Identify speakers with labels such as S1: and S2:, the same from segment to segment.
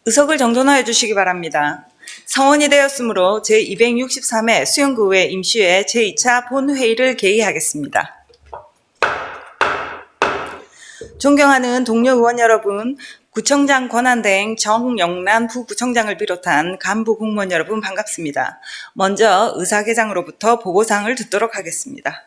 S1: 의석을 정돈하여 주시기 바랍니다. 성원이 되었으므로 제263회 수영구의회 임시회 제2차 본회의를 개의하겠습니다. 존경하는 동료 의원 여러분, 구청장 권한대행 정영란 부구청장을 비롯한 간부 공무원 여러분 반갑습니다. 먼저 의사계장으로부터 보고사항을 듣도록 하겠습니다.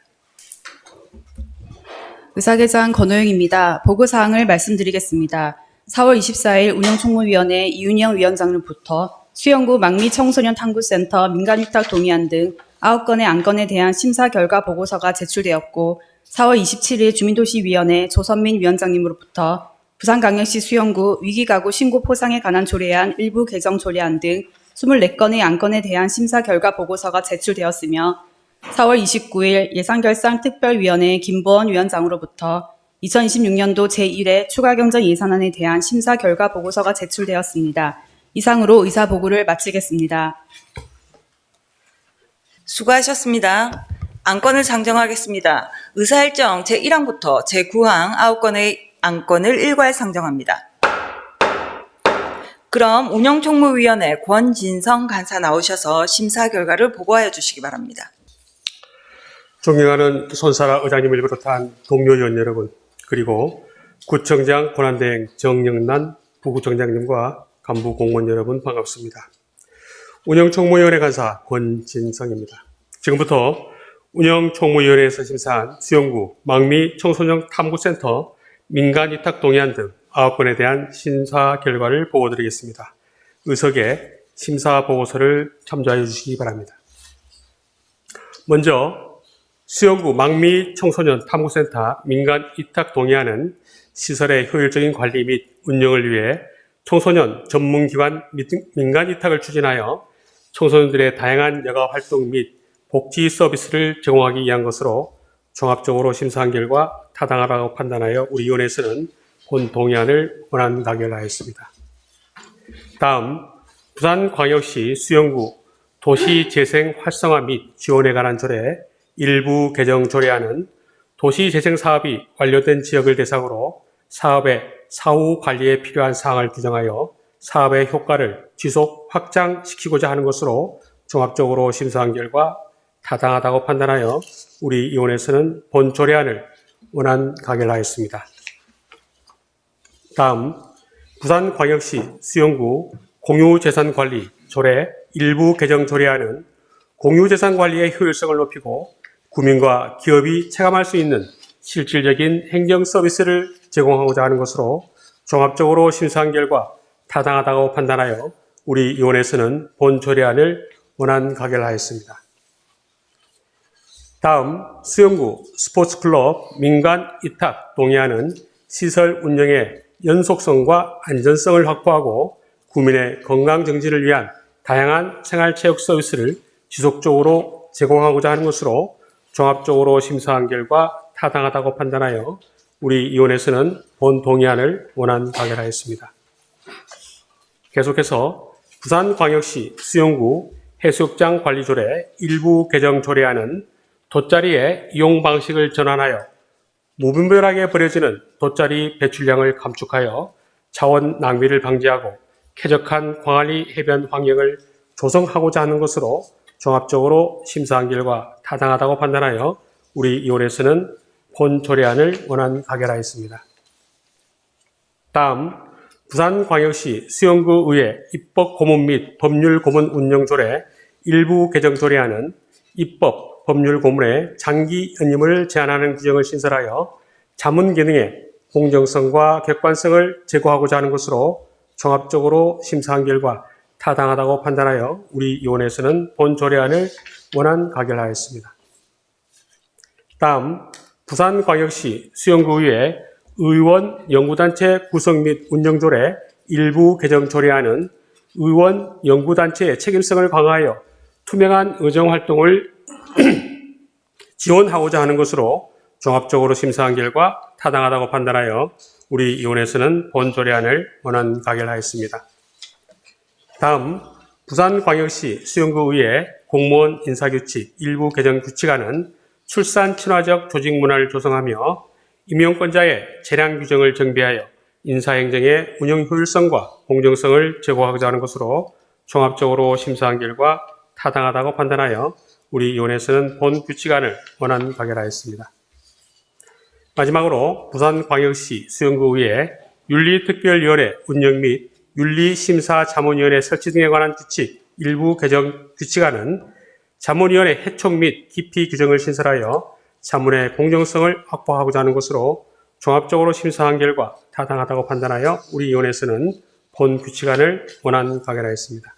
S2: 의사계장 권호영입니다. 보고사항을 말씀드리겠습니다. 4월 24일 운영총무위원회 이윤영 위원장으로부터 수영구 망미 청소년 탐구센터 민간위탁 동의안 등 9건의 안건에 대한 심사 결과 보고서가 제출되었고, 4월 27일 주민도시위원회 조선민 위원장님으로부터 부산광역시 수영구 위기가구 신고 포상에 관한 조례안 일부 개정 조례안 등 24건의 안건에 대한 심사 결과 보고서가 제출되었으며, 4월 29일 예산결산특별위원회 김보원 위원장으로부터 2026년도 제1회 추가경정 예산안에 대한 심사 결과 보고서가 제출되었습니다. 이상으로 의사보고를 마치겠습니다.
S1: 수고하셨습니다. 안건을 상정하겠습니다. 의사일정 제1항부터 제9항 9건의 안건을 일괄 상정합니다. 그럼 운영총무위원회 권진성 간사 나오셔서 심사 결과를 보고하여 주시기 바랍니다.
S3: 존경하는 손사라 의장님을 비롯한 동료 의원 여러분, 그리고 구청장 권한대행 정영란 부구청장님과 간부 공무원 여러분 반갑습니다. 운영총무위원회 간사 권진성입니다. 지금부터 운영총무위원회에서 심사한 수영구 망미 청소년 탐구센터 민간위탁 동의안 등 9건에 대한 심사 결과를 보고드리겠습니다. 의석에 심사 보고서를 참조하여 주시기 바랍니다. 먼저 수영구 망미 청소년 탐구센터 민간위탁 동의안은 시설의 효율적인 관리 및 운영을 위해 청소년 전문기관 및 민간위탁을 추진하여 청소년들의 다양한 여가 활동 및 복지 서비스를 제공하기 위한 것으로 종합적으로 심사한 결과 타당하다고 판단하여 우리 위원회에서는 본 동의안을 원안 가결하였습니다. 다음, 부산광역시 수영구 도시재생 활성화 및 지원에 관한 조례 일부 개정 조례안은 도시재생 사업이 완료된 지역을 대상으로 사업의 사후 관리에 필요한 사항을 규정하여 사업의 효과를 지속 확장시키고자 하는 것으로 종합적으로 심사한 결과 타당하다고 판단하여 우리 위원회에서는 본 조례안을 원안 가결하였습니다. 다음, 부산광역시 수영구 공유재산관리 조례 일부 개정 조례안은 공유재산관리의 효율성을 높이고 구민과 기업이 체감할 수 있는 실질적인 행정 서비스를 제공하고자 하는 것으로 종합적으로 심사한 결과 타당하다고 판단하여 우리 위원회에서는 본 조례안을 원안 가결하였습니다. 다음, 수영구 스포츠클럽 민간위탁 동의안은 시설 운영의 연속성과 안전성을 확보하고 구민의 건강 정진을 위한 다양한 생활체육 서비스를 지속적으로 제공하고자 하는 것으로 종합적으로 심사한 결과 타당하다고 판단하여 우리 위원회에서는 본 동의안을 원안 가결하였습니다. 계속해서 부산광역시 수영구 해수욕장 관리조례 일부 개정 조례안은 돗자리의 이용 방식을 전환하여 무분별하게 버려지는 돗자리 배출량을 감축하여 자원 낭비를 방지하고 쾌적한 광안리 해변 환경을 조성하고자 하는 것으로 종합적으로 심사한 결과 타당하다고 판단하여 우리 위원회에서는 본 조례안을 원안 가결하였습니다. 다음, 부산광역시 수영구의회 입법고문 및 법률고문 운영조례 일부 개정 조례안은 입법, 법률고문의 장기 연임을 제한하는 규정을 신설하여 자문 기능의 공정성과 객관성을 제고하고자 하는 것으로 종합적으로 심사한 결과 타당하다고 판단하여 우리 위원회에서는 본 조례안을 원안 가결하였습니다. 다음, 부산광역시 수영구의회 의원 연구단체 구성 및 운영조례 일부 개정 조례안은 의원 연구단체의 책임성을 강화하여 투명한 의정활동을 지원하고자 하는 것으로 종합적으로 심사한 결과 타당하다고 판단하여 우리 위원회에서는 본 조례안을 원안 가결하였습니다. 다음, 부산광역시 수영구의회 공무원 인사규칙 일부 개정 규칙안은 출산 친화적 조직 문화를 조성하며 임용권자의 재량 규정을 정비하여 인사행정의 운영 효율성과 공정성을 제고하고자 하는 것으로 종합적으로 심사한 결과 타당하다고 판단하여 우리 위원회에서는 본 규칙안을 원안 가결하였습니다. 마지막으로 부산광역시 수영구의회 윤리특별위원회 운영 및 윤리심사자문위원회 설치 등에 관한 규칙 일부 개정 규칙안은 자문위원회 해촉 및 기피 규정을 신설하여 자문의 공정성을 확보하고자 하는 것으로 종합적으로 심사한 결과 타당하다고 판단하여 우리 위원회에서는 본 규칙안을 원안 가결하였습니다.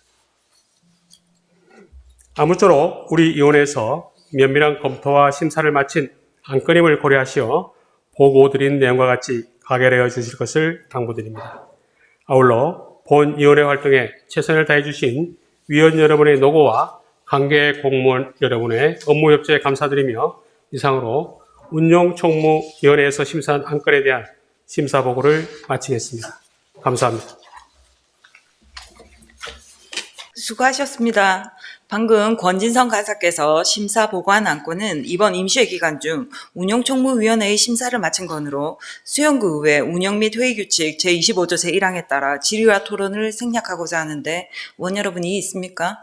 S3: 아무쪼록 우리 위원회에서 면밀한 검토와 심사를 마친 안건임을 고려하시어 보고드린 내용과 같이 가결하여 주실 것을 당부드립니다. 아울러 본 위원회 활동에 최선을 다해 주신 위원 여러분의 노고와 관계 공무원 여러분의 업무 협조에 감사드리며 이상으로 운용총무위원회에서 심사한 안건에 대한 심사 보고를 마치겠습니다. 감사합니다.
S1: 수고하셨습니다. 방금 권진성 간사께서 심사 보고한 안건은 이번 임시회 기간 중 운영총무위원회의 심사를 마친 건으로 수영구의회 운영 및 회의규칙 제25조 제1항에 따라 질의와 토론을 생략하고자 하는데 의원 여러분이 이의 있습니까?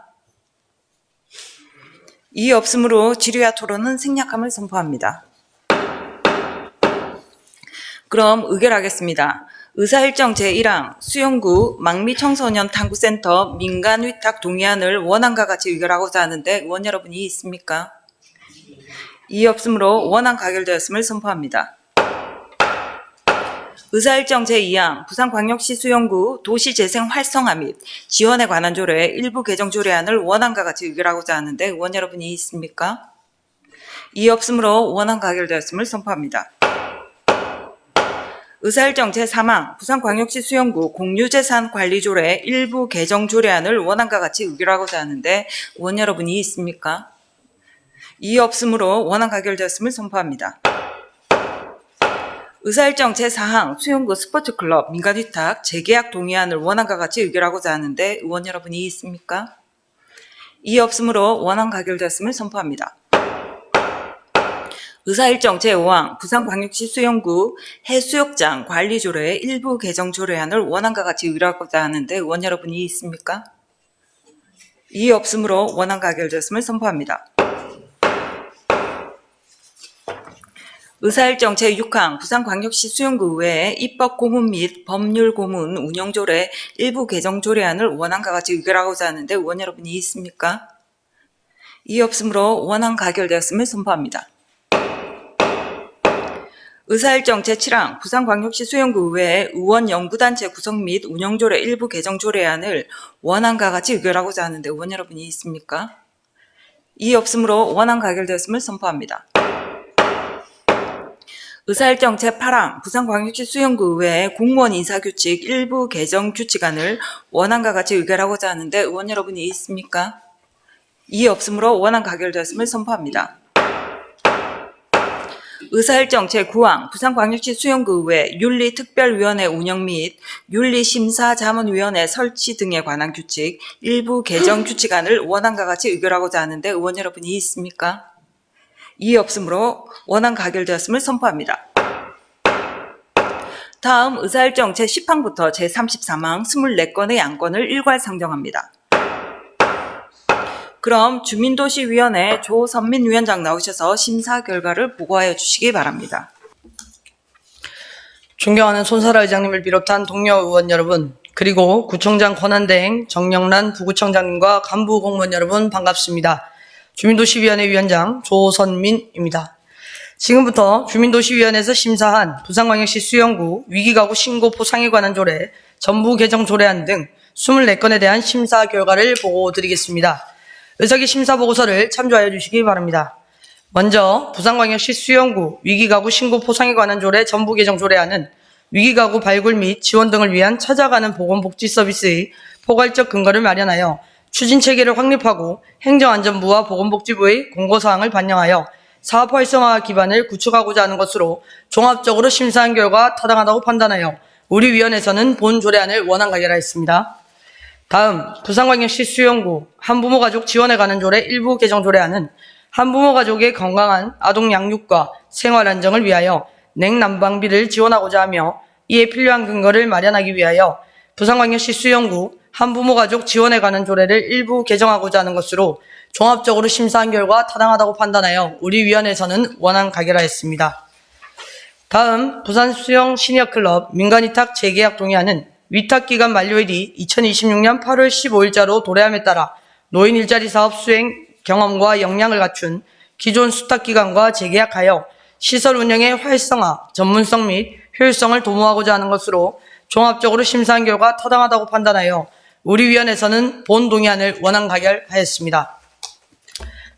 S1: 이의 없으므로 질의와 토론은 생략함을 선포합니다. 그럼 의결하겠습니다. 의사일정 제1항 수영구 망미청소년 탐구센터 민간위탁 동의안을 원안과 같이 의결하고자 하는데 의원 여러분이 이의 있습니까? 이의 없으므로 원안 가결되었음을 선포합니다. 의사일정 제2항 부산광역시 수영구 도시재생 활성화 및 지원에 관한 조례 일부 개정 조례안을 원안과 같이 의결하고자 하는데 의원 여러분이 이의 있습니까? 이의 없으므로 원안 가결되었음을 선포합니다. 의사일정 제3항 부산광역시 수영구 공유재산관리조례 일부 개정 조례안을 원안과 같이 의결하고자 하는데 의원 여러분이 이의 있습니까? 이의 없으므로 원안 가결되었음을 선포합니다. 의사일정 제4항 수영구 스포츠클럽 민간위탁 재계약 동의안을 원안과 같이 의결하고자 하는데 의원 여러분이 이의 있습니까? 이의 없으므로 원안 가결되었음을 선포합니다. 의사일정 제5항 부산광역시 수영구 해수욕장 관리조례 일부 개정 조례안을 원안과 같이 의결하고자 하는데 의원 여러분이 이의 있습니까? 이의 없으므로 원안 가결되었음을 선포합니다. 의사일정 제6항 부산광역시 수영구의회 입법고문 및 법률고문 운영조례 일부 개정 조례안을 원안과 같이 의결하고자 하는데 의원 여러분이 이의 있습니까? 이의 없으므로 원안 가결되었음을 선포합니다. 의사일정 제7항 부산광역시 수영구의회 의원연구단체 구성 및 운영조례 일부 개정 조례안을 원안과 같이 의결하고자 하는데 의원 여러분이 이의 있습니까? 이의 없으므로 원안 가결되었음을 선포합니다. 의사일정 제8항 부산광역시 수영구의회 공무원 인사규칙 일부 개정 규칙안을 원안과 같이 의결하고자 하는데 의원 여러분이 이의 있습니까? 이의 없으므로 원안 가결되었음을 선포합니다. 의사일정 제9항 부산광역시 수영구의회 윤리특별위원회 운영 및 윤리심사자문위원회 설치 등에 관한 규칙 일부 개정 규칙안을 원안과 같이 의결하고자 하는데 의원 여러분이 이의 있습니까? 이의 없으므로 원안 가결되었음을 선포합니다. 다음 의사일정 제10항부터 제33항 24건의 안건을 일괄 상정합니다. 그럼 주민도시위원회 조선민 위원장 나오셔서 심사 결과를 보고하여 주시기 바랍니다.
S4: 존경하는 손사라 의장님을 비롯한 동료 의원 여러분, 그리고 구청장 권한대행 정영란 부구청장님과 간부 공무원 여러분 반갑습니다. 주민도시위원회 위원장 조선민입니다. 지금부터 주민도시위원회에서 심사한 부산광역시 수영구 위기가구 신고 포상에 관한 조례, 전부 개정 조례안 등 24건에 대한 심사 결과를 보고드리겠습니다. 의사기 심사보고서를 참조하여 주시기 바랍니다. 먼저 부산광역시 수영구 위기가구 신고 포상에 관한 조례 전부 개정 조례안은 위기가구 발굴 및 지원 등을 위한 찾아가는 보건복지 서비스의 포괄적 근거를 마련하여 추진체계를 확립하고 행정안전부와 보건복지부의 공고사항을 반영하여 사업 활성화 기반을 구축하고자 하는 것으로 종합적으로 심사한 결과 타당하다고 판단하여 우리 위원회에서는 본 조례안을 원안 가결하였습니다. 다음 부산광역시 수영구 한부모 가족 지원에 관한 조례 일부 개정 조례안은 한부모 가족의 건강한 아동 양육과 생활 안정을 위하여 냉난방비를 지원하고자 하며 이에 필요한 근거를 마련하기 위하여 부산광역시 수영구 한부모가족 지원에 관한 조례를 일부 개정하고자 하는 것으로 종합적으로 심사한 결과 타당하다고 판단하여 우리 위원회에서는 원안 가결하였습니다. 다음 부산 수영 시니어클럽 민간위탁 재계약 동의안은 위탁기간 만료일이 2026년 8월 15일자로 도래함에 따라 노인 일자리 사업 수행 경험과 역량을 갖춘 기존 수탁기관과 재계약하여 시설 운영의 활성화, 전문성 및 효율성을 도모하고자 하는 것으로 종합적으로 심사한 결과 타당하다고 판단하여 우리 위원회에서는 본 동의안을 원안 가결하였습니다.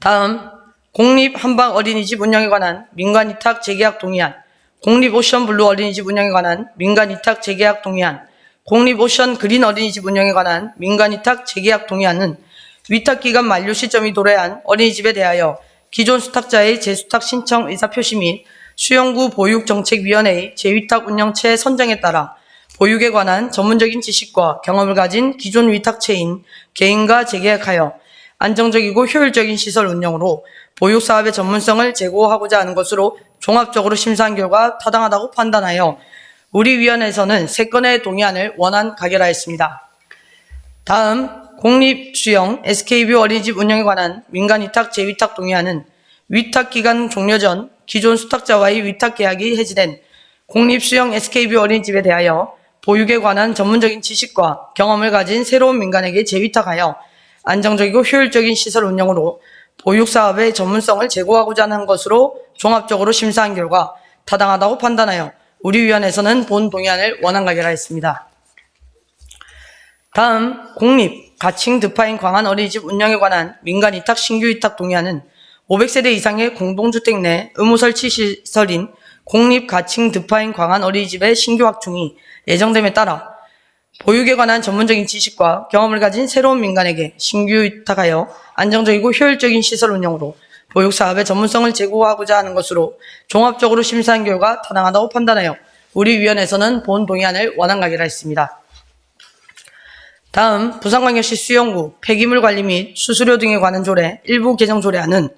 S4: 다음 공립 한방 어린이집 운영에 관한 민간위탁 재계약 동의안, 공립 오션 블루 어린이집 운영에 관한 민간위탁 재계약 동의안, 공립 오션 그린 어린이집 운영에 관한 민간위탁 재계약 동의안은 위탁기간 만료 시점이 도래한 어린이집에 대하여 기존 수탁자의 재수탁 신청 의사표시 및 수영구 보육정책위원회의 재위탁 운영체 선정에 따라 보육에 관한 전문적인 지식과 경험을 가진 기존 위탁체인 개인과 재계약하여 안정적이고 효율적인 시설 운영으로 보육사업의 전문성을 제고하고자 하는 것으로 종합적으로 심사한 결과 타당하다고 판단하여 우리 위원회에서는 3건의 동의안을 원안 가결하였습니다. 다음 공립수영 SK뷰 어린이집 운영에 관한 민간위탁 재위탁 동의안은 위탁기간 종료 전 기존 수탁자와의 위탁계약이 해지된 공립수영 SK뷰 어린이집에 대하여 보육에 관한 전문적인 지식과 경험을 가진 새로운 민간에게 재위탁하여 안정적이고 효율적인 시설 운영으로 보육사업의 전문성을 제고하고자 하는 것으로 종합적으로 심사한 결과 타당하다고 판단하여 우리 위원회에서는 본 동의안을 원안 가결하였습니다. 다음 공립 가칭 드파인 광안 어린이집 운영에 관한 민간위탁 신규위탁 동의안은 500세대 이상의 공동주택 내 의무 설치 시설인 공립 가칭 드파인 광안 어린이집의 신규 확충이 예정됨에 따라 보육에 관한 전문적인 지식과 경험을 가진 새로운 민간에게 신규 위탁하여 안정적이고 효율적인 시설 운영으로 보육사업의 전문성을 제고하고자 하는 것으로 종합적으로 심사한 결과 타당하다고 판단하여 우리 위원회에서는 본 동의안을 원안 가결하였습니다. 다음 부산광역시 수영구 폐기물 관리 및 수수료 등에 관한 조례 일부 개정 조례안은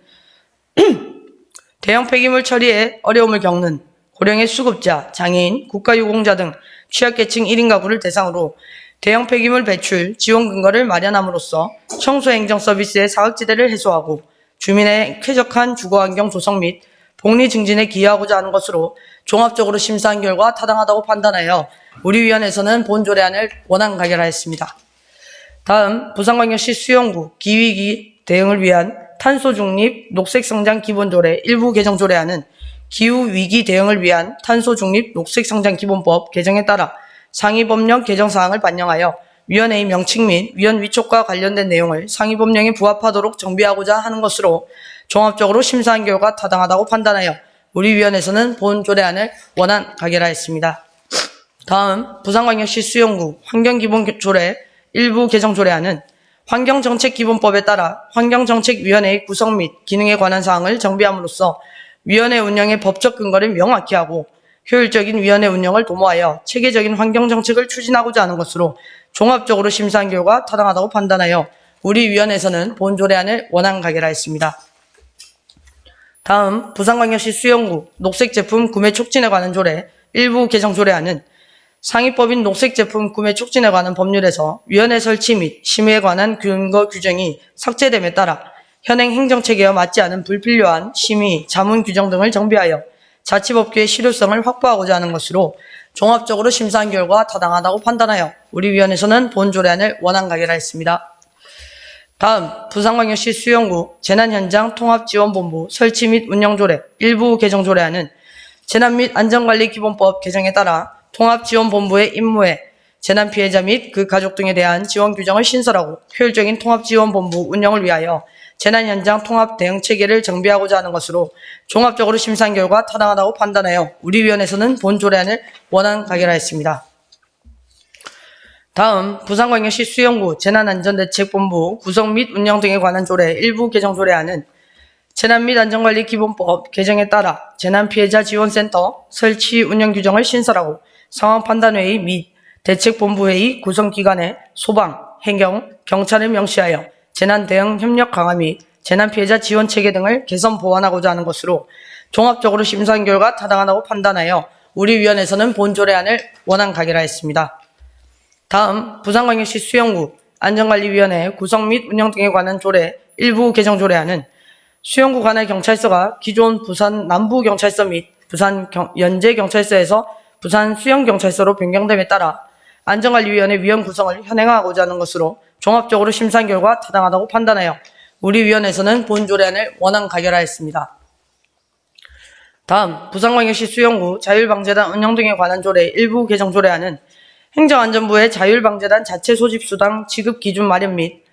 S4: 대형 폐기물 처리에 어려움을 겪는 고령의 수급자, 장애인, 국가유공자 등 취약계층 1인 가구를 대상으로 대형 폐기물 배출 지원 근거를 마련함으로써 청소행정 서비스의 사각지대를 해소하고 주민의 쾌적한 주거환경 조성 및 복리 증진에 기여하고자 하는 것으로 종합적으로 심사한 결과 타당하다고 판단하여 우리 위원회에서는 본 조례안을 원안 가결하였습니다. 다음 부산광역시 수영구 기후위기 대응을 위한 탄소중립 녹색성장 기본조례 일부 개정 조례안은 기후위기 대응을 위한 탄소중립 녹색성장기본법 개정에 따라 상위법령 개정사항을 반영하여 위원회의 명칭 및 위원 위촉과 관련된 내용을 상위법령에 부합하도록 정비하고자 하는 것으로 종합적으로 심사한 결과 타당하다고 판단하여 우리 위원회에서는 본 조례안을 원안 가결하였습니다. 다음 부산광역시 수영구 환경기본조례 일부 개정 조례안은 환경정책기본법에 따라 환경정책위원회의 구성 및 기능에 관한 사항을 정비함으로써 위원회 운영의 법적 근거를 명확히 하고 효율적인 위원회 운영을 도모하여 체계적인 환경정책을 추진하고자 하는 것으로 종합적으로 심사한 결과 타당하다고 판단하여 우리 위원회에서는 본 조례안을 원안 가결하였습니다. 다음 부산광역시 수영구 녹색제품 구매 촉진에 관한 조례 일부 개정 조례안은 상위법인 녹색제품 구매 촉진에 관한 법률에서 위원회 설치 및 심의에 관한 근거 규정이 삭제됨에 따라 현행 행정체계와 맞지 않은 불필요한 심의, 자문 규정 등을 정비하여 자치법규의 실효성을 확보하고자 하는 것으로 종합적으로 심사한 결과 타당하다고 판단하여 우리 위원회에서는 본 조례안을 원안 가결하였습니다. 다음 부산광역시 수영구 재난현장 통합지원본부 설치 및 운영조례 일부 개정 조례안은 재난 및 안전관리기본법 개정에 따라 통합지원본부의 임무에 재난 피해자 및 그 가족 등에 대한 지원 규정을 신설하고 효율적인 통합지원본부 운영을 위하여 재난현장 통합대응체계를 정비하고자 하는 것으로 종합적으로 심사한 결과 타당하다고 판단하여 우리 위원회에서는 본 조례안을 원안 가결하였습니다. 다음 부산광역시 수영구 재난안전대책본부 구성 및 운영 등에 관한 조례 일부 개정 조례안은 재난 및 안전관리기본법 개정에 따라 재난피해자 지원센터 설치 운영 규정을 신설하고 상황판단회의 및 대책본부회의 구성기관에 소방, 해경, 경찰을 명시하여 재난대응 협력 강화 및 재난피해자 지원체계 등을 개선 보완하고자 하는 것으로 종합적으로 심사한 결과 타당하다고 판단하여 우리 위원회에서는 본 조례안을 원안 가결하였습니다. 다음 부산광역시 수영구 안전관리위원회 구성 및 운영 등에 관한 조례 일부 개정 조례안은 수영구 관할 경찰서가 기존 부산 남부경찰서 및 부산 연제경찰서에서 부산 수영경찰서로 변경됨에 따라 안전관리위원회 위원 구성을 현행화하고자 하는 것으로 종합적으로 심사한 결과 타당하다고 판단하여 우리 위원회에서는 본 조례안을 원안 가결하였습니다. 다음 부산광역시 수영구 자율방재단 운영 등에 관한 조례 일부 개정 조례안은 행정안전부의 자율방재단 자체 소집 수당 지급 기준 마련 및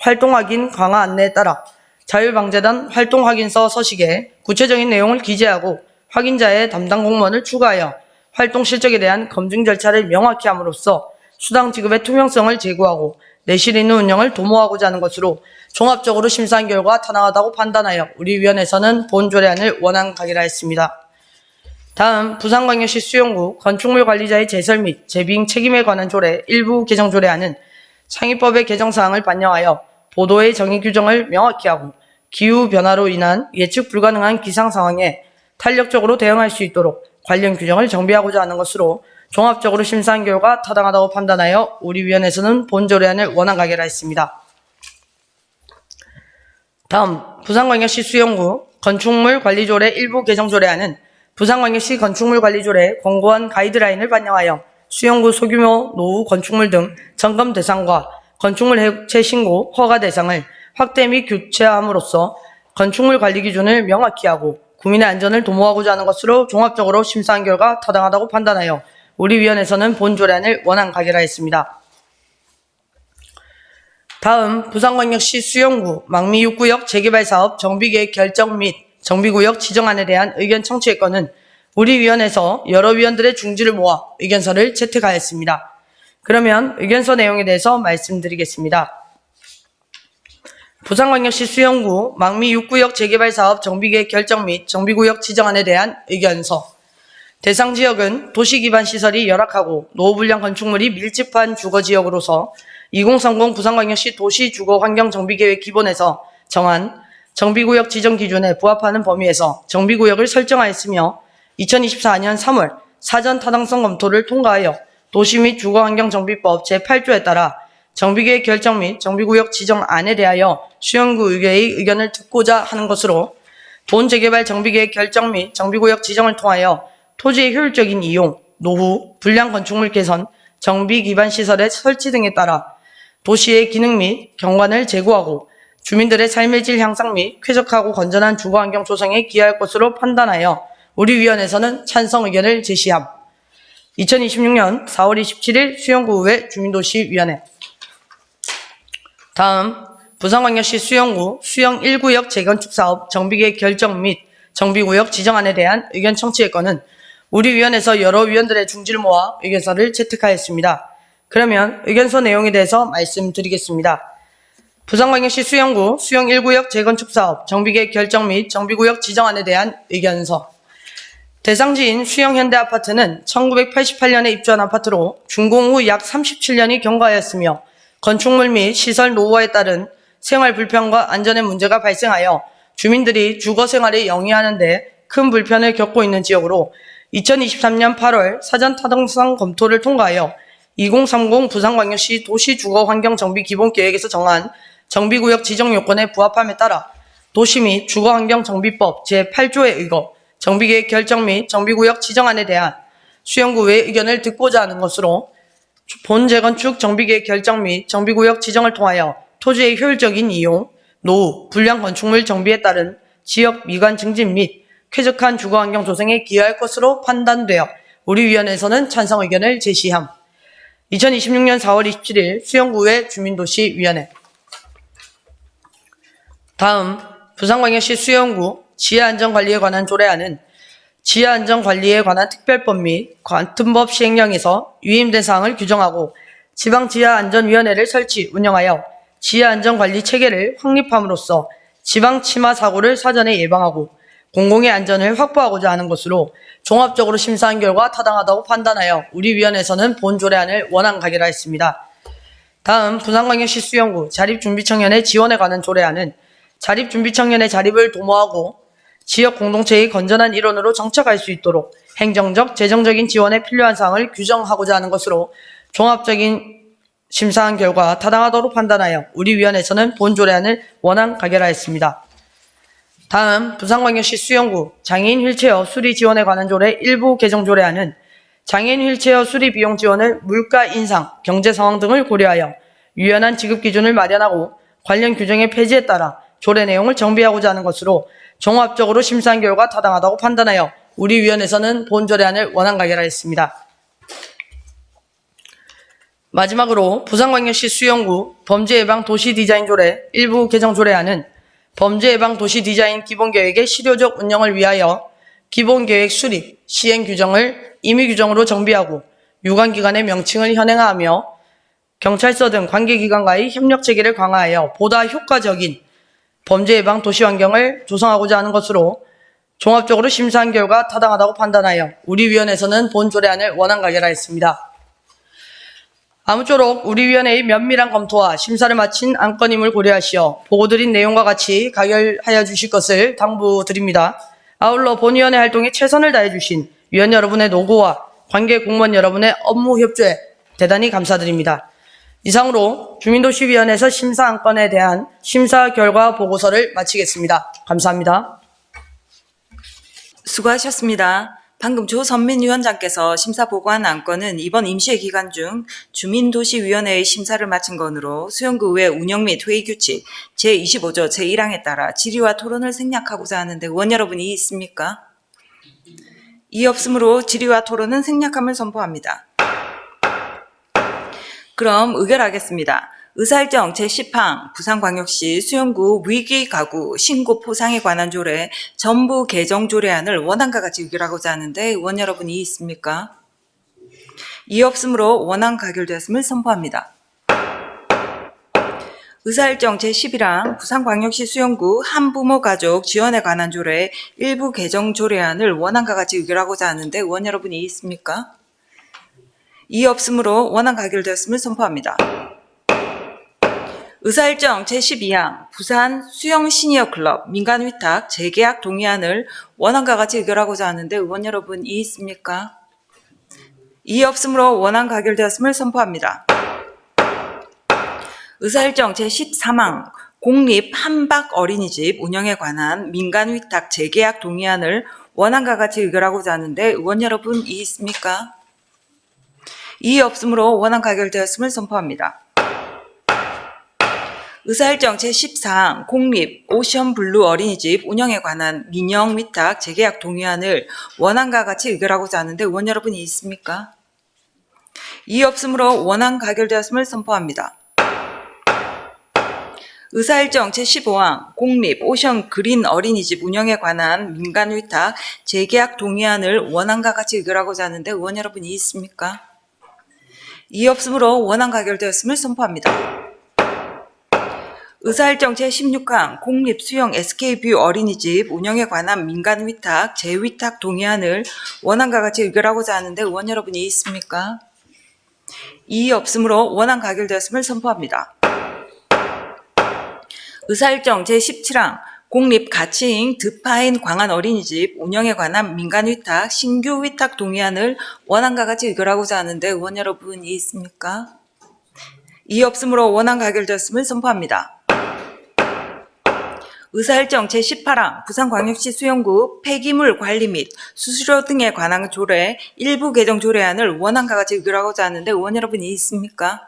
S4: 활동 확인 강화 안내에 따라 자율방재단 활동 확인서 서식에 구체적인 내용을 기재하고 확인자의 담당 공무원을 추가하여 활동 실적에 대한 검증 절차를 명확히 함으로써 수당 지급의 투명성을 제고하고 내실 있는 운영을 도모하고자 하는 것으로 종합적으로 심사한 결과 타당하다고 판단하여 우리 위원회에서는 본 조례안을 원안 가결하였습니다. 다음 부산광역시 수영구 건축물 관리자의 제설 및 재빙 책임에 관한 조례 일부 개정 조례안은 상위법의 개정 사항을 반영하여 보도의 정의 규정을 명확히 하고 기후 변화로 인한 예측 불가능한 기상 상황에 탄력적으로 대응할 수 있도록 관련 규정을 정비하고자 하는 것으로 종합적으로 심사한 결과 타당하다고 판단하여 우리 위원회에서는 본 조례안을 원안 가결하였습니다. 다음 부산광역시 수영구 건축물 관리조례 일부 개정 조례안은 부산광역시 건축물관리조례 권고안 가이드라인을 반영하여 수영구 소규모 노후 건축물 등 점검 대상과 건축물 해체 신고 허가 대상을 확대 및 교체함으로써 건축물 관리 기준을 명확히 하고 국민의 안전을 도모하고자 하는 것으로 종합적으로 심사한 결과 타당하다고 판단하여 우리 위원회에서는 본 조례안을 원안 가결하였습니다. 다음 부산광역시 수영구 망미 6구역 재개발 사업 정비계획 결정 및 정비구역 지정안에 대한 의견 청취의 건은 우리 위원회에서 여러 위원들의 중지를 모아 의견서를 채택하였습니다. 그러면 의견서 내용에 대해서 말씀드리겠습니다. 부산광역시 수영구 망미 6구역 재개발 사업 정비계획 결정 및 정비구역 지정안에 대한 의견서. 대상 지역은 도시 기반 시설이 열악하고 노후불량 건축물이 밀집한 주거지역으로서 2030 부산광역시 도시주거환경정비계획 기본에서 정한 정비구역 지정 기준에 부합하는 범위에서 정비구역을 설정하였으며 2024년 3월 사전 타당성 검토를 통과하여 도시 및 주거환경정비법 제8조에 따라 정비계획 결정 및 정비구역 지정안에 대하여 수영구 의회의 의견을 듣고자 하는 것으로 본 재개발 정비계획 결정 및 정비구역 지정을 통하여 토지의 효율적인 이용, 노후, 불량 건축물 개선, 정비 기반 시설의 설치 등에 따라 도시의 기능 및 경관을 제고하고 주민들의 삶의 질 향상 및 쾌적하고 건전한 주거환경 조성에 기여할 것으로 판단하여 우리 위원회에서는 찬성 의견을 제시함. 2026년 4월 27일 수영구의회 주민도시위원회. 다음 부산광역시 수영구 수영 1구역 재건축 사업 정비계획 결정 및 정비구역 지정안에 대한 의견 청취의 건은 우리 위원회에서 여러 위원들의 중지를 모아 의견서를 채택하였습니다. 그러면 의견서 내용에 대해서 말씀드리겠습니다. 부산광역시 수영구 수영 1구역 재건축 사업 정비계획 결정 및 정비구역 지정안에 대한 의견서. 대상지인 수영현대아파트는 1988년에 입주한 아파트로 준공 후 약 37년이 경과하였으며 건축물 및 시설 노후화에 따른 생활 불편과 안전의 문제가 발생하여 주민들이 주거 생활에 영위하는 데 큰 불편을 겪고 있는 지역으로 2023년 8월 사전 타당성 검토를 통과하여 2030 부산광역시 도시주거환경정비기본계획에서 정한 정비구역 지정 요건에 부합함에 따라 도시 및 주거환경정비법 제8조에 의거 정비계획 결정 및 정비구역 지정안에 대한 수영구의 의견을 듣고자 하는 것으로 본 재건축 정비계획 결정 및 정비구역 지정을 통하여 토지의 효율적인 이용, 노후, 불량 건축물 정비에 따른 지역 미관 증진 및 쾌적한 주거환경 조성에 기여할 것으로 판단되어 우리 위원회에서는 찬성 의견을 제시함. 2026년 4월 27일 수영구의 주민도시위원회. 다음 부산광역시 수영구 지하안전관리에 관한 조례안은 지하안전관리에 관한 특별법 및 관특법 시행령에서 위임된 사항을 규정하고 지방지하안전위원회를 설치, 운영하여 지하안전관리 체계를 확립함으로써 지방 침하 사고를 사전에 예방하고 공공의 안전을 확보하고자 하는 것으로 종합적으로 심사한 결과 타당하다고 판단하여 우리 위원회에서는 본 조례안을 원안 가결하였습니다. 다음 부산광역시 수영구 자립준비청년의 지원에 관한 조례안은 자립준비청년의 자립을 도모하고 지역 공동체의 건전한 일원으로 정착할 수 있도록 행정적, 재정적인 지원에 필요한 사항을 규정하고자 하는 것으로 종합적인 심사한 결과 타당하도록 판단하여 우리 위원회에서는 본 조례안을 원안 가결하였습니다. 다음 부산광역시 수영구 장애인 휠체어 수리 지원에 관한 조례 일부 개정 조례안은 장애인 휠체어 수리 비용 지원을 물가 인상, 경제 상황 등을 고려하여 유연한 지급 기준을 마련하고 관련 규정의 폐지에 따라 조례 내용을 정비하고자 하는 것으로 종합적으로 심사한 결과 타당하다고 판단하여 우리 위원회에서는 본 조례안을 원안 가결하였습니다. 마지막으로 부산광역시 수영구 범죄예방 도시디자인 조례 일부 개정 조례안은 범죄예방 도시디자인 기본계획의 실효적 운영을 위하여 기본계획 수립, 시행 규정을 임의 규정으로 정비하고 유관기관의 명칭을 현행화하며 경찰서 등 관계기관과의 협력체계를 강화하여 보다 효과적인 범죄예방 도시환경을 조성하고자 하는 것으로 종합적으로 심사한 결과 타당하다고 판단하여 우리 위원회에서는 본 조례안을 원안 가결하였습니다. 아무쪼록 우리 위원회의 면밀한 검토와 심사를 마친 안건임을 고려하시어 보고드린 내용과 같이 가결하여 주실 것을 당부드립니다. 아울러 본위원회 활동에 최선을 다해 주신 위원 여러분의 노고와 관계 공무원 여러분의 업무 협조에 대단히 감사드립니다. 이상으로 주민도시위원회에서 심사 안건에 대한 심사 결과 보고서를 마치겠습니다. 감사합니다.
S1: 수고하셨습니다. 방금 조선민 위원장께서 심사 보고한 안건은 이번 임시회 기간 중 주민도시위원회의 심사를 마친 건으로 수영구의 운영 및 회의 규칙 제25조 제1항에 따라 질의와 토론을 생략하고자 하는데 의원 여러분이 있습니까? 이 없으므로 질의와 토론은 생략함을 선포합니다. 그럼 의결하겠습니다. 의사일정 제10항 부산광역시 수영구 위기가구 신고 포상에 관한 조례 전부 개정 조례안을 원안과 같이 의결하고자 하는데 의원 여러분이 있습니까? 이 없으므로 원안 가결되었음을 선포합니다. 의사일정 제11항 부산광역시 수영구 한부모 가족 지원에 관한 조례 일부 개정 조례안을 원안과 같이 의결하고자 하는데 의원 여러분이 있습니까? 이 없으므로 원안 가결되었음을 선포합니다. 의사일정 제12항 부산 수영 시니어 클럽 민간 위탁 재계약 동의안을 원안과 같이 의결하고자 하는데 의원 여러분 이 있습니까? 이 없으므로 원안 가결되었음을 선포합니다. 의사일정 제13항 공립 한박 어린이집 운영에 관한 민간 위탁 재계약 동의안을 원안과 같이 의결하고자 하는데 의원 여러분 이 있습니까? 이 없으므로 원안 가결되었음을 선포합니다. 의사일정 제14항 공립 오션블루 어린이집 운영에 관한 민영 위탁 재계약 동의안을 원안과 같이 의결하고자 하는데 의원 여러분이 있습니까? 이 없으므로 원안 가결되었음을 선포합니다. 의사일정 제15항 공립 오션 그린 어린이집 운영에 관한 민간 위탁 재계약 동의안을 원안과 같이 의결하고자 하는데 의원 여러분이 있습니까? 이 없으므로 원안 가결되었음을 선포합니다. 의사일정 제16항 공립 수영 SK뷰 어린이집 운영에 관한 민간 위탁, 재위탁 동의안을 원안과 같이 의결하고자 하는데 의원 여러분이 있습니까? 이 없으므로 원안 가결되었음을 선포합니다. 의사일정 제17항 공립 가치잉 드파인 광안 어린이집 운영에 관한 민간 위탁, 신규 위탁 동의안을 원안과 같이 의결하고자 하는데 의원 여러분이 있습니까? 이 없으므로 원안 가결되었음을 선포합니다. 의사일정 제18항 부산광역시 수영구 폐기물 관리 및 수수료 등에 관한 조례 일부 개정 조례안을 원안과 같이 의결하고자 하는데 의원 여러분이 있습니까?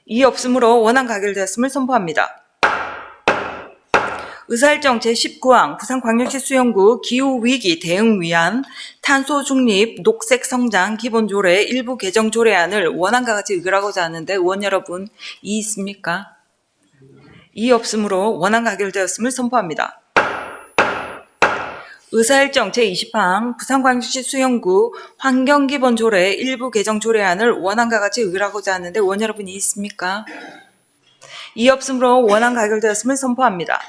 S1: 이 없으므로 원안 가결되었음을 선포합니다. 의사일정 제19항 부산광역시 수영구 기후위기 대응 위한 탄소 중립 녹색 성장 기본조례 일부 개정 조례안을 원안과 같이 의결하고자 하는데 의원 여러분 이 있습니까? 이 없으므로 원안 가결되었음을 선포합니다. 의사일정 제20항 부산광역시 수영구 환경기본조례 일부 개정 조례안을 원안과 같이 의결하고자 하는데 의원 여러분이 있습니까? 이 없으므로 원안 가결되었음을 선포합니다.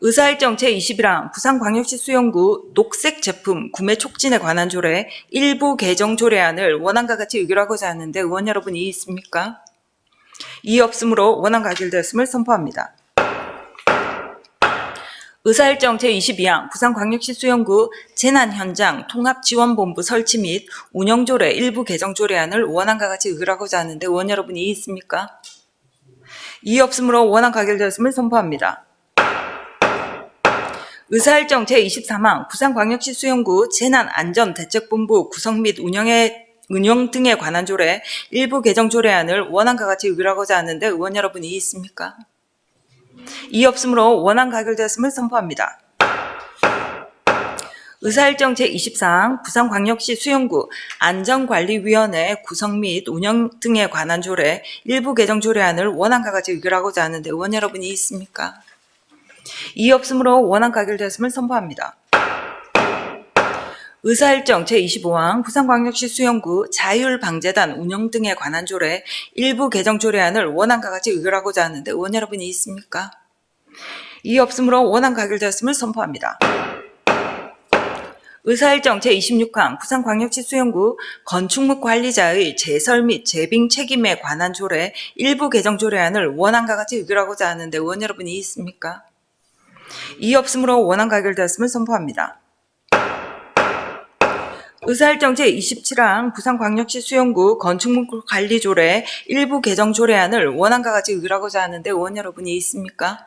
S1: 의사일정 제21항 부산광역시 수영구 녹색 제품 구매 촉진에 관한 조례 일부 개정 조례안을 원안과 같이 의결하고자 하는데 의원 여러분이 있습니까? 이 없으므로 원안 가결되었음을 선포합니다. 의사일정 제22항 부산광역시 수영구 재난현장 통합지원본부 설치 및 운영조례 일부 개정 조례안을 원안과 같이 의결하고자 하는데 의원 여러분이 이의 있습니까? 이의 없으므로 원안 가결되었음을 선포합니다. 의사일정 제23항 부산광역시 수영구 재난안전대책본부 구성 및 운영 등에 관한 조례 일부 개정 조례안을 원안과 같이 의결하고자 하는데 의원 여러분이 이의 있습니까? 이의 없으므로 원안 가결되었음을 선포합니다. 의사일정 제24항 부산광역시 수영구 안전관리위원회 구성 및 운영 등에 관한 조례 일부 개정 조례안을 원안과 같이 의결하고자 하는데 의원 여러분이 있습니까? 이의 없으므로 원안 가결되었음을 선포합니다. 의사일정 제25항 부산광역시 수영구 자율방재단 운영 등에 관한 조례 일부 개정 조례안을 원안과 같이 의결하고자 하는데 의원 여러분이 있습니까? 이의 없으므로 원안 가결되었음을 선포합니다. 의사일정 제26항 부산광역시 수영구 건축물 관리자의 제설 및 재빙 책임에 관한 조례 일부 개정 조례안을 원안과 같이 의결하고자 하는데 의원 여러분이 있습니까? 이의 없으므로 원안 가결되었음을 선포합니다. 의사일정 제27항 부산광역시 수영구 건축물 관리 조례 일부 개정 조례안을 원안과 같이 의결하고자 하는데 의원 여러분이 있습니까?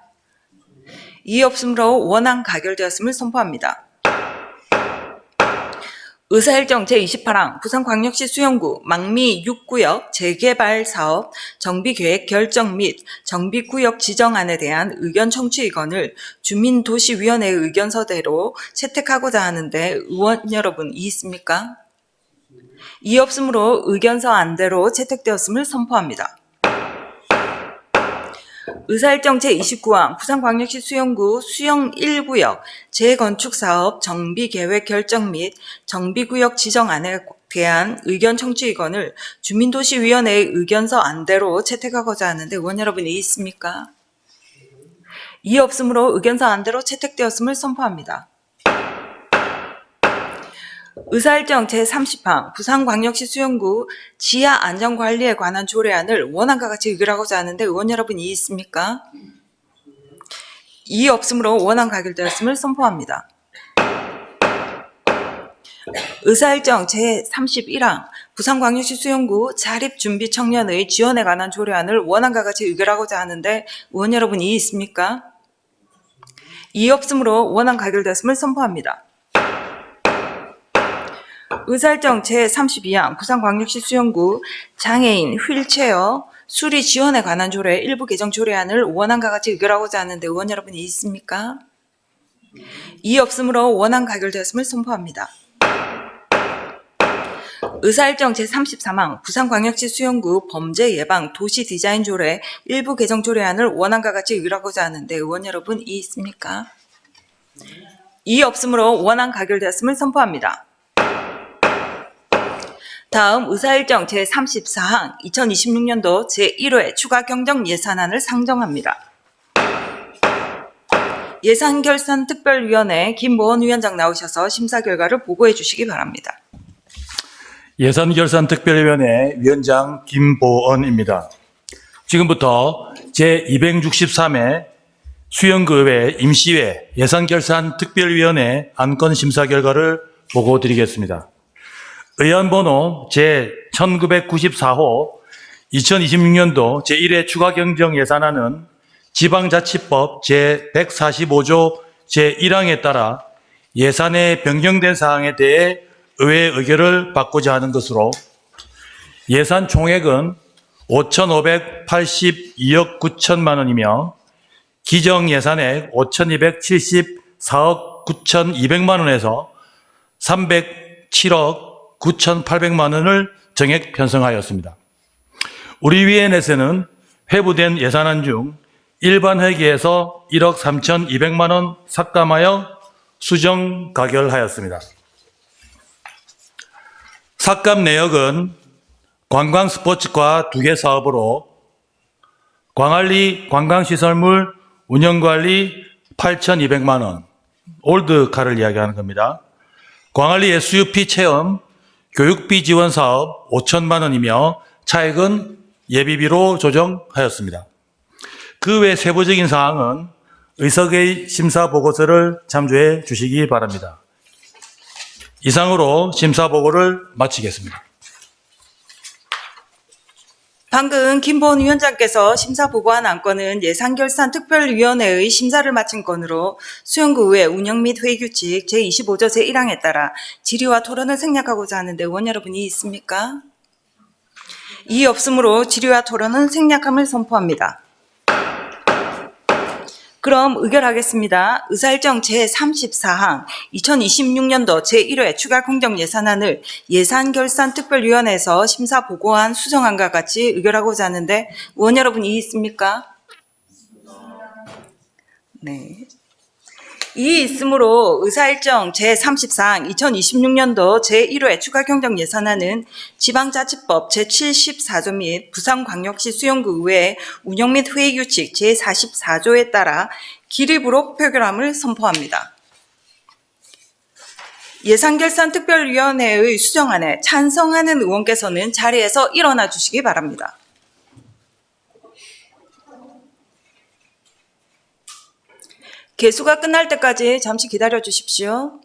S1: 이의 없으므로 원안 가결되었음을 선포합니다. 의사일정 제28항 부산광역시 수영구 망미 6구역 재개발 사업 정비계획 결정 및 정비구역 지정안에 대한 의견 청취의건을 주민도시위원회의 의견서대로 채택하고자 하는데 의원 여러분 이의 있습니까? 이의 없으므로 의견서 안대로 채택되었음을 선포합니다. 의사일정 제29항 부산광역시 수영구 수영 1구역 재건축사업 정비계획 결정 및 정비구역 지정안에 대한 의견 청취의건을 주민도시위원회의 의견서 안대로 채택하고자 하는데 의원 여러분이 있습니까? 이의 없으므로 의견서 안대로 채택되었음을 선포합니다. 의사일정 제30항 부산광역시 수영구 지하 안전관리에 관한 조례안을 원안과 같이 의결하고자 하는데 의원 여러분이 이의 있습니까? 이의 없으므로 원안 가결되었음을 선포합니다. 의사일정 제31항 부산광역시 수영구 자립준비 청년의 지원에 관한 조례안을 원안과 같이 의결하고자 하는데 의원 여러분이 이의 있습니까? 이의 없으므로 원안 가결되었음을 선포합니다. 의사일정 제32항 부산광역시 수영구 장애인 휠체어 수리 지원에 관한 조례 일부 개정 조례안을 원안과 같이 의결하고자 하는데 의원 여러분이 있습니까? 이의 없으므로 원안 가결되었음을 선포합니다. 의사일정 제33항 부산광역시 수영구 범죄 예방 도시 디자인 조례 일부 개정 조례안을 원안과 같이 의결하고자 하는데 의원 여러분 이의 있습니까? 이의 없으므로 원안 가결되었음을 선포합니다. 다음 의사일정 제34항 2026년도 제1회 추가 경정 예산안을 상정합니다. 예산결산특별위원회 김보원 위원장 나오셔서 심사 결과를 보고해 주시기 바랍니다.
S5: 예산결산특별위원회 위원장 김보원입니다. 지금부터 제263회 수영구의회 임시회 예산결산특별위원회 안건 심사 결과를 보고드리겠습니다. 의안번호 제1994호 2026년도 제1회 추가경정 예산안은 지방자치법 제145조 제1항에 따라 예산에 변경된 사항에 대해 의회 의결을 받고자 하는 것으로 예산 총액은 5,582억 9천만 원이며 기정 예산액 5,274억 9,200만 원에서 307억 9,800만 원을 정액 편성하였습니다. 우리 위원회에서는 회부된 예산안 중 일반 회계에서 1억 3,200만 원 삭감하여 수정 가결하였습니다. 삭감 내역은 관광 스포츠과 2개 사업으로 광안리 관광시설물 운영관리 8,200만 원, 올드카를 이야기하는 겁니다. 광안리 SUP 체험 교육비 지원 사업 5천만 원이며 차액은 예비비로 조정하였습니다. 그 외 세부적인 사항은 의석의 심사 보고서를 참조해 주시기 바랍니다. 이상으로 심사 보고를 마치겠습니다.
S1: 방금 김보은 위원장께서 심사 보고한 안건은 예산결산특별위원회의 심사를 마친 건으로 수영구 의회 운영 및 회의규칙 제25조 제1항에 따라 질의와 토론을 생략하고자 하는데 의원 여러분이 있습니까? 이의 없으므로 질의와 토론은 생략함을 선포합니다. 그럼 의결하겠습니다. 의사일정 제34항 2026년도 제1회 추가 공정 예산안을 예산결산특별위원회에서 심사 보고한 수정안과 같이 의결하고자 하는데 의원 여러분 이의 있습니까? 네. 이의 있으므로 의사일정 제34항 2026년도 제1회 추가 경정 예산안은 지방자치법 제74조 및 부산광역시 수영구 의회 운영 및 회의규칙 제44조에 따라 기립으로 표결함을 선포합니다. 예산결산특별위원회의 수정안에 찬성하는 의원께서는 자리에서 일어나 주시기 바랍니다. 개수가 끝날 때까지 잠시 기다려 주십시오.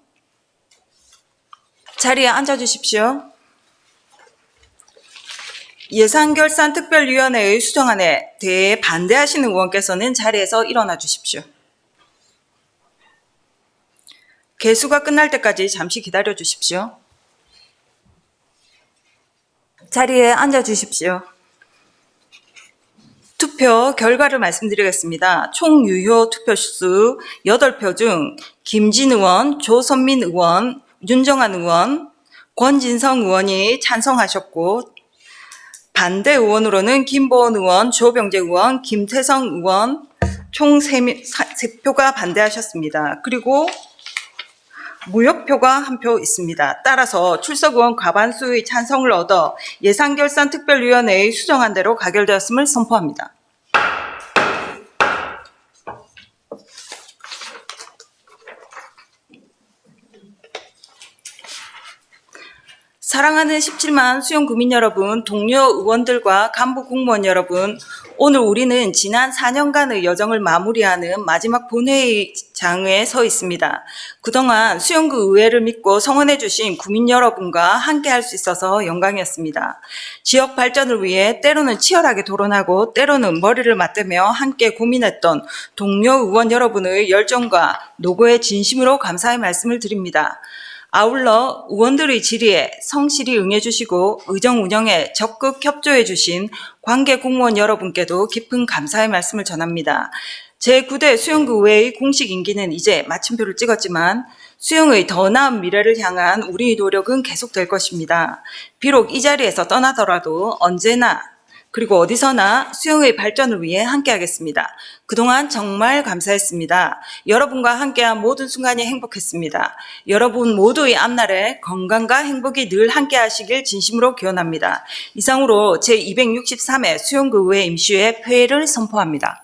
S1: 자리에 앉아 주십시오. 예산결산특별위원회의 수정안에 대해 반대하시는 의원께서는 자리에서 일어나 주십시오. 개수가 끝날 때까지 잠시 기다려 주십시오. 자리에 앉아 주십시오. 투표 결과를 말씀드리겠습니다. 총 유효 투표수 8표 중 김진 의원, 조선민 의원, 윤정한 의원, 권진성 의원이 찬성하셨고 반대 의원으로는 김보은 의원, 조병재 의원, 김태성 의원 총 3표가 반대하셨습니다. 그리고 무효표가 1표 있습니다. 따라서 출석 의원 과반수의 찬성을 얻어 예산결산특별위원회의 수정안대로 가결되었음을 선포합니다. 사랑하는 17만 수용구민 여러분, 동료 의원들과 간부 공무원 여러분, 오늘 우리는 지난 4년간의 여정을 마무리하는 마지막 본회의장에 서 있습니다. 그동안 수용구 의회를 믿고 성원해 주신 구민 여러분과 함께 할 수 있어서 영광이었습니다. 지역 발전을 위해 때로는 치열하게 토론하고 때로는 머리를 맞대며 함께 고민했던 동료 의원 여러분의 열정과 노고에 진심으로 감사의 말씀을 드립니다. 아울러 의원들의 질의에 성실히 응해주시고 의정 운영에 적극 협조해주신 관계 공무원 여러분께도 깊은 감사의 말씀을 전합니다. 제9대 수영구의회의 공식 임기는 이제 마침표를 찍었지만 수영의 더 나은 미래를 향한 우리의 노력은 계속될 것입니다. 비록 이 자리에서 떠나더라도 언제나 그리고 어디서나 수영의 발전을 위해 함께하겠습니다. 그동안 정말 감사했습니다. 여러분과 함께한 모든 순간이 행복했습니다. 여러분 모두의 앞날에 건강과 행복이 늘 함께하시길 진심으로 기원합니다. 이상으로 제263회 수영구의회 임시회 폐회를 선포합니다.